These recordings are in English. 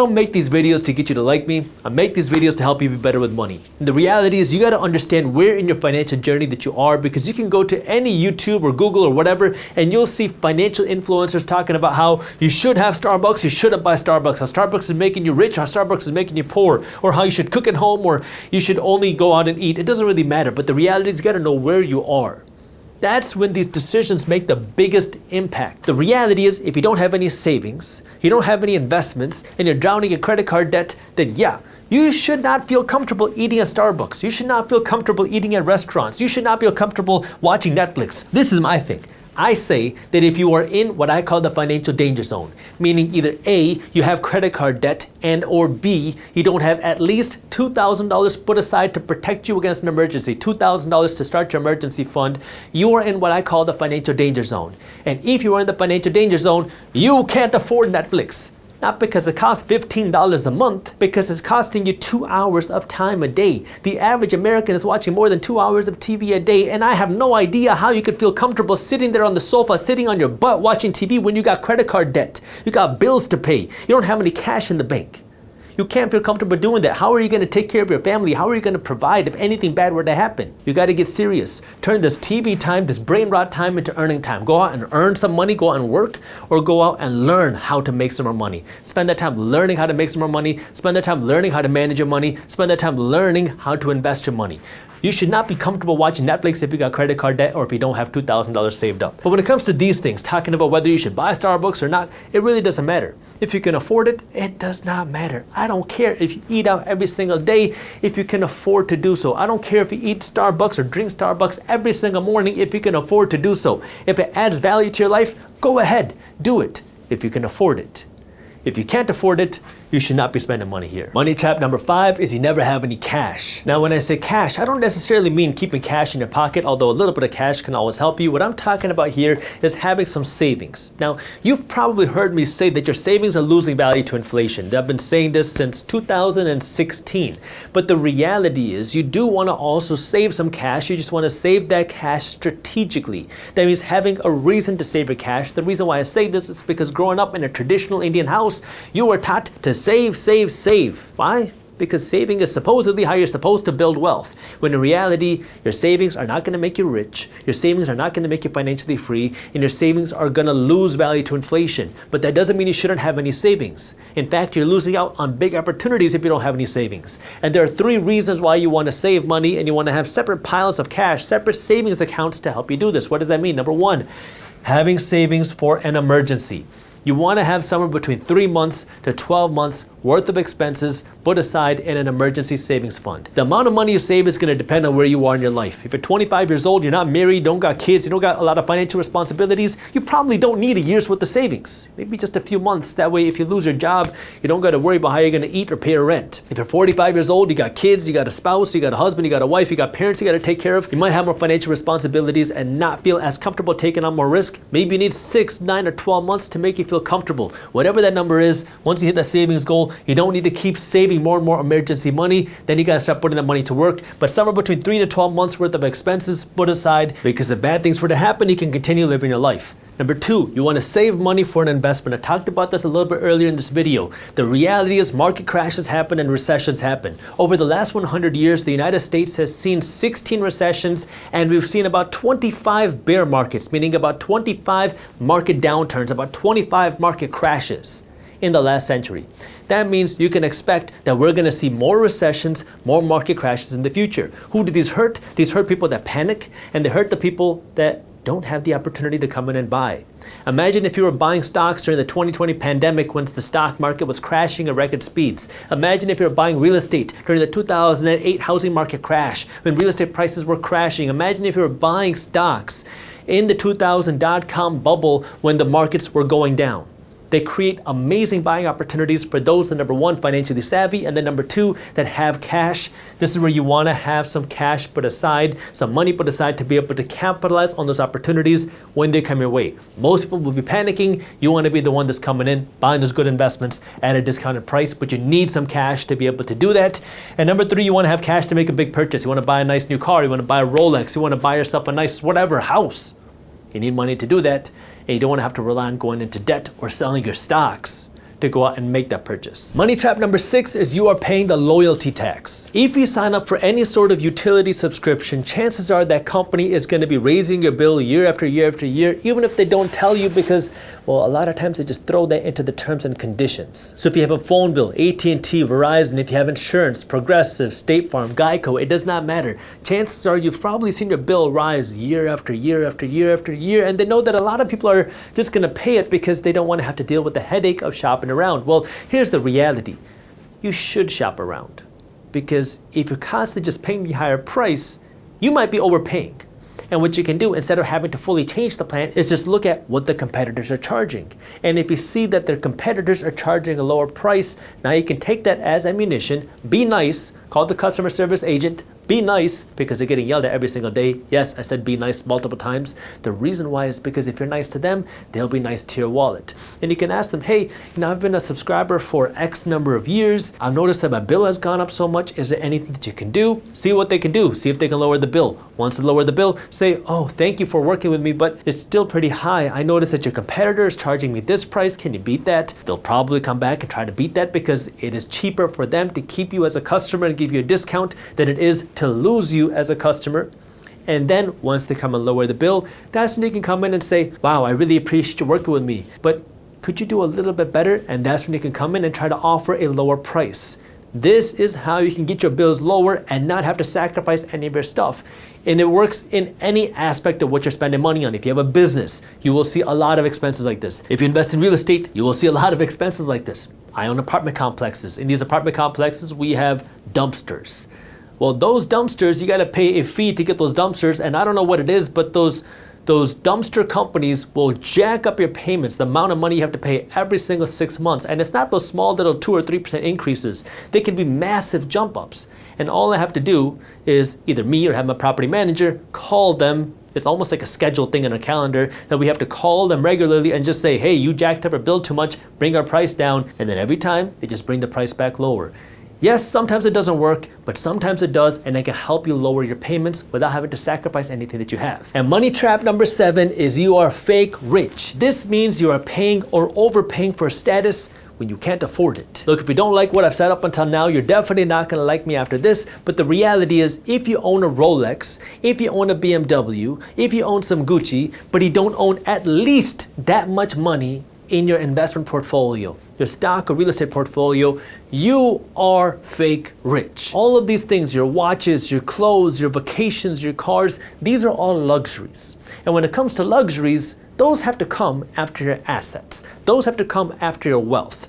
don't make these videos to get you to like me. I make these videos to help you be better with money. And the reality is you got to understand where in your financial journey that you are, because you can go to any YouTube or Google or whatever and you'll see financial influencers talking about how you should have Starbucks, you shouldn't buy Starbucks, how Starbucks is making you rich, how Starbucks is making you poor, or how you should cook at home or you should only go out and eat. It doesn't really matter, but the reality is you got to know where you are. That's when these decisions make the biggest impact. The reality is if you don't have any savings, you don't have any investments, and you're drowning in credit card debt, then yeah, you should not feel comfortable eating at Starbucks. You should not feel comfortable eating at restaurants. You should not feel comfortable watching Netflix. This is my thing. I say that if you are in what I call the financial danger zone, meaning either A, you have credit card debt, and or B, you don't have at least $2,000 put aside to protect you against an emergency, $2,000 to start your emergency fund, you are in what I call the financial danger zone. And if you are in the financial danger zone, you can't afford Netflix. Not because it costs $15 a month, because it's costing you 2 hours of time a day. The average American is watching more than 2 hours of TV a day, and I have no idea how you could feel comfortable sitting there on the sofa, sitting on your butt watching TV when you got credit card debt. You got bills to pay. You don't have any cash in the bank. You can't feel comfortable doing that. How are you going to take care of your family? How are you going to provide if anything bad were to happen? You got to get serious. Turn this TV time, this brain rot time into earning time. Go out and earn some money, go out and work, or go out and learn how to make some more money. Spend that time learning how to make some more money. Spend that time learning how to manage your money. Spend that time learning how to invest your money. You should not be comfortable watching Netflix if you got credit card debt or if you don't have $2,000 saved up. But when it comes to these things, talking about whether you should buy Starbucks or not, it really doesn't matter. If you can afford it, it does not matter. I don't care if you eat out every single day if you can afford to do so. I don't care if you eat Starbucks or drink Starbucks every single morning if you can afford to do so. If it adds value to your life, go ahead, do it if you can afford it. If you can't afford it, you should not be spending money here. Money trap number 5 is you never have any cash. Now, when I say cash, I don't necessarily mean keeping cash in your pocket, although a little bit of cash can always help you. What I'm talking about here is having some savings. Now, you've probably heard me say that your savings are losing value to inflation. I've been saying this since 2016. But the reality is you do want to also save some cash. You just want to save that cash strategically. That means having a reason to save your cash. The reason why I say this is because growing up in a traditional Indian house, you were taught to save, save, save. Why? Because saving is supposedly how you're supposed to build wealth. When in reality, your savings are not going to make you rich, your savings are not going to make you financially free, and your savings are going to lose value to inflation. But that doesn't mean you shouldn't have any savings. In fact, you're losing out on big opportunities if you don't have any savings. And there are 3 reasons why you want to save money and you want to have separate piles of cash, separate savings accounts to help you do this. What does that mean? Number 1, having savings for an emergency. You want to have somewhere between 3 months to 12 months worth of expenses put aside in an emergency savings fund. The amount of money you save is going to depend on where you are in your life. If you're 25 years old, you're not married, don't got kids, you don't got a lot of financial responsibilities, you probably don't need a year's worth of savings. Maybe just a few months. That way, if you lose your job, you don't got to worry about how you're going to eat or pay your rent. If you're 45 years old, you got kids, you got a spouse, you got a husband, you got a wife, you got parents you got to take care of, you might have more financial responsibilities and not feel as comfortable taking on more risk. Maybe you need 6, 9, or 12 months to make you feel comfortable. Whatever that number is, once you hit that savings goal, you don't need to keep saving more and more emergency money. Then you got to start putting that money to work. But somewhere between 3 to 12 months worth of expenses put aside, because if bad things were to happen, you can continue living your life. Number 2, you want to save money for an investment. I talked about this a little bit earlier in this video. The reality is market crashes happen and recessions happen. Over the last 100 years, the United States has seen 16 recessions and we've seen about 25 bear markets, meaning about 25 market downturns, about 25 market crashes in the last century. That means you can expect that we're going to see more recessions, more market crashes in the future. Who do these hurt? These hurt people that panic, and they hurt the people that don't have the opportunity to come in and buy. Imagine if you were buying stocks during the 2020 pandemic when the stock market was crashing at record speeds. Imagine if you were buying real estate during the 2008 housing market crash when real estate prices were crashing. Imagine if you were buying stocks in the 2000 dot-com bubble when the markets were going down. They create amazing buying opportunities for those that, number 1, financially savvy, and then number 2, that have cash. This is where you want to have some cash put aside, some money put aside to be able to capitalize on those opportunities when they come your way. Most people will be panicking. You want to be the one that's coming in, buying those good investments at a discounted price, but you need some cash to be able to do that. And number 3, you want to have cash to make a big purchase. You want to buy a nice new car. You want to buy a Rolex. You want to buy yourself a nice whatever house. You need money to do that. And you don't want to have to rely on going into debt or selling your stocks to go out and make that purchase. Money trap number 6 is you are paying the loyalty tax. If you sign up for any sort of utility subscription, chances are that company is going to be raising your bill year after year after year, even if they don't tell you, because, well, a lot of times they just throw that into the terms and conditions. So if you have a phone bill, AT&T, Verizon, if you have insurance, Progressive, State Farm, Geico, it does not matter. Chances are you've probably seen your bill rise year after year after year after year, and they know that a lot of people are just going to pay it because they don't want to have to deal with the headache of shopping around. Well, here's the reality. You should shop around, because if you're constantly just paying the higher price, you might be overpaying. And what you can do, instead of having to fully change the plan, is just look at what the competitors are charging. And if you see that their competitors are charging a lower price, now you can take that as ammunition, be nice, call the customer service agent, be nice, because they're getting yelled at every single day. Yes, I said be nice multiple times. The reason why is because if you're nice to them, they'll be nice to your wallet. And you can ask them, hey, I've been a subscriber for X number of years. I've noticed that my bill has gone up so much. Is there anything that you can do? See what they can do. See if they can lower the bill. Once they lower the bill, say, oh, thank you for working with me, but it's still pretty high. I noticed that your competitor is charging me this price. Can you beat that? They'll probably come back and try to beat that, because it is cheaper for them to keep you as a customer and give you a discount than it is to lose you as a customer. And then once they come and lower the bill, that's when you can come in and say, wow, I really appreciate you working with me, but could you do a little bit better? And that's when you can come in and try to offer a lower price. This is how you can get your bills lower and not have to sacrifice any of your stuff. And it works in any aspect of what you're spending money on. If you have a business, you will see a lot of expenses like this. If you invest in real estate, you will see a lot of expenses like this. I own apartment complexes. In these apartment complexes, we have dumpsters. Well, those dumpsters, you got to pay a fee to get those dumpsters, and I don't know what it is, but those dumpster companies will jack up your payments, the amount of money you have to pay every single 6 months. And it's not those small little 2 or 3% increases. They can be massive jump ups. And all I have to do is either me or have my property manager call them. It's almost like a scheduled thing in our calendar that we have to call them regularly and just say, hey, you jacked up our bill too much, bring our price down. And then every time they just bring the price back lower. Yes, sometimes it doesn't work, but sometimes it does, and it can help you lower your payments without having to sacrifice anything that you have. And money trap number 7 is you are fake rich. This means you are paying or overpaying for status when you can't afford it. Look, if you don't like what I've said up until now, you're definitely not gonna like me after this, but the reality is, if you own a Rolex, if you own a BMW, if you own some Gucci, but you don't own at least that much money in your investment portfolio, your stock or real estate portfolio, you are fake rich. All of these things, your watches, your clothes, your vacations, your cars, these are all luxuries. And when it comes to luxuries, those have to come after your assets. Those have to come after your wealth.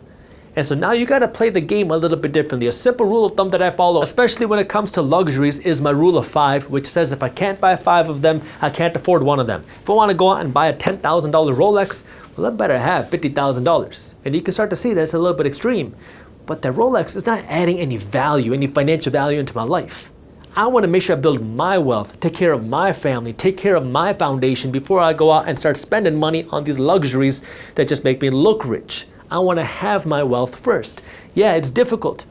And so now you got to play the game a little bit differently. A simple rule of thumb that I follow, especially when it comes to luxuries, is my rule of 5, which says if I can't buy 5 of them, I can't afford one of them. If I want to go out and buy a $10,000 Rolex, well, I better have $50,000. And you can start to see that's a little bit extreme. But the Rolex is not adding any value, any financial value into my life. I want to make sure I build my wealth, take care of my family, take care of my foundation before I go out and start spending money on these luxuries that just make me look rich. I want to have my wealth first. Yeah, it's difficult.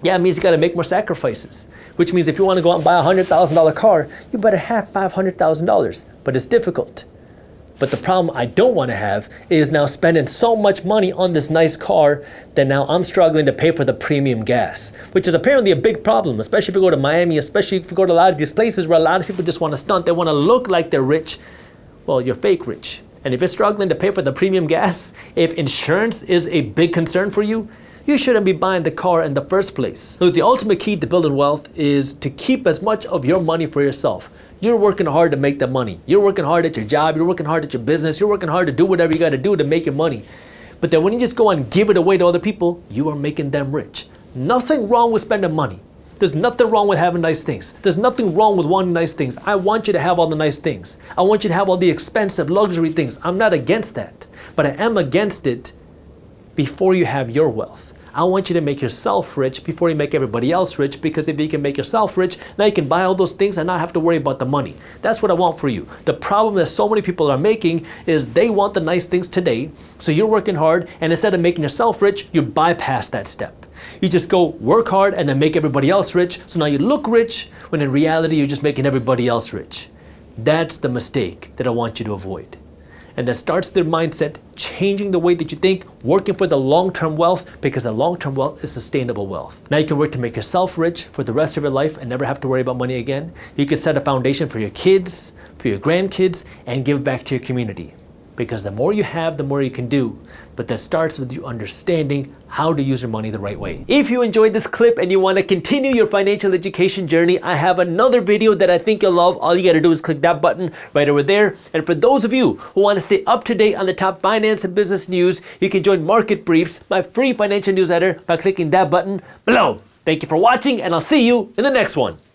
Yeah, it means you got to make more sacrifices, which means if you want to go out and buy a $100,000 car, you better have $500,000, but it's difficult. But the problem I don't want to have is now spending so much money on this nice car that now I'm struggling to pay for the premium gas, which is apparently a big problem, especially if you go to Miami, especially if you go to a lot of these places where a lot of people just want to stunt. They want to look like they're rich. Well, you're fake rich. And if you're struggling to pay for the premium gas, if insurance is a big concern for you, you shouldn't be buying the car in the first place. Look, the ultimate key to building wealth is to keep as much of your money for yourself. You're working hard to make the money. You're working hard at your job. You're working hard at your business. You're working hard to do whatever you got to do to make your money. But then when you just go and give it away to other people, you are making them rich. Nothing wrong with spending money. There's nothing wrong with having nice things. There's nothing wrong with wanting nice things. I want you to have all the nice things. I want you to have all the expensive luxury things. I'm not against that, but I am against it before you have your wealth. I want you to make yourself rich before you make everybody else rich, because if you can make yourself rich, now you can buy all those things and not have to worry about the money. That's what I want for you. The problem that so many people are making is they want the nice things today, so you're working hard, and instead of making yourself rich, you bypass that step. You just go work hard and then make everybody else rich, so now you look rich, when in reality you're just making everybody else rich. That's the mistake that I want you to avoid. And that starts their mindset, changing the way that you think, working for the long-term wealth, because the long-term wealth is sustainable wealth. Now you can work to make yourself rich for the rest of your life and never have to worry about money again. You can set a foundation for your kids, for your grandkids, and give back to your community. Because the more you have, the more you can do. But that starts with you understanding how to use your money the right way. If you enjoyed this clip and you want to continue your financial education journey, I have another video that I think you'll love. All you got to do is click that button right over there. And for those of you who want to stay up to date on the top finance and business news, you can join Market Briefs, my free financial newsletter, by clicking that button below. Thank you for watching, and I'll see you in the next one.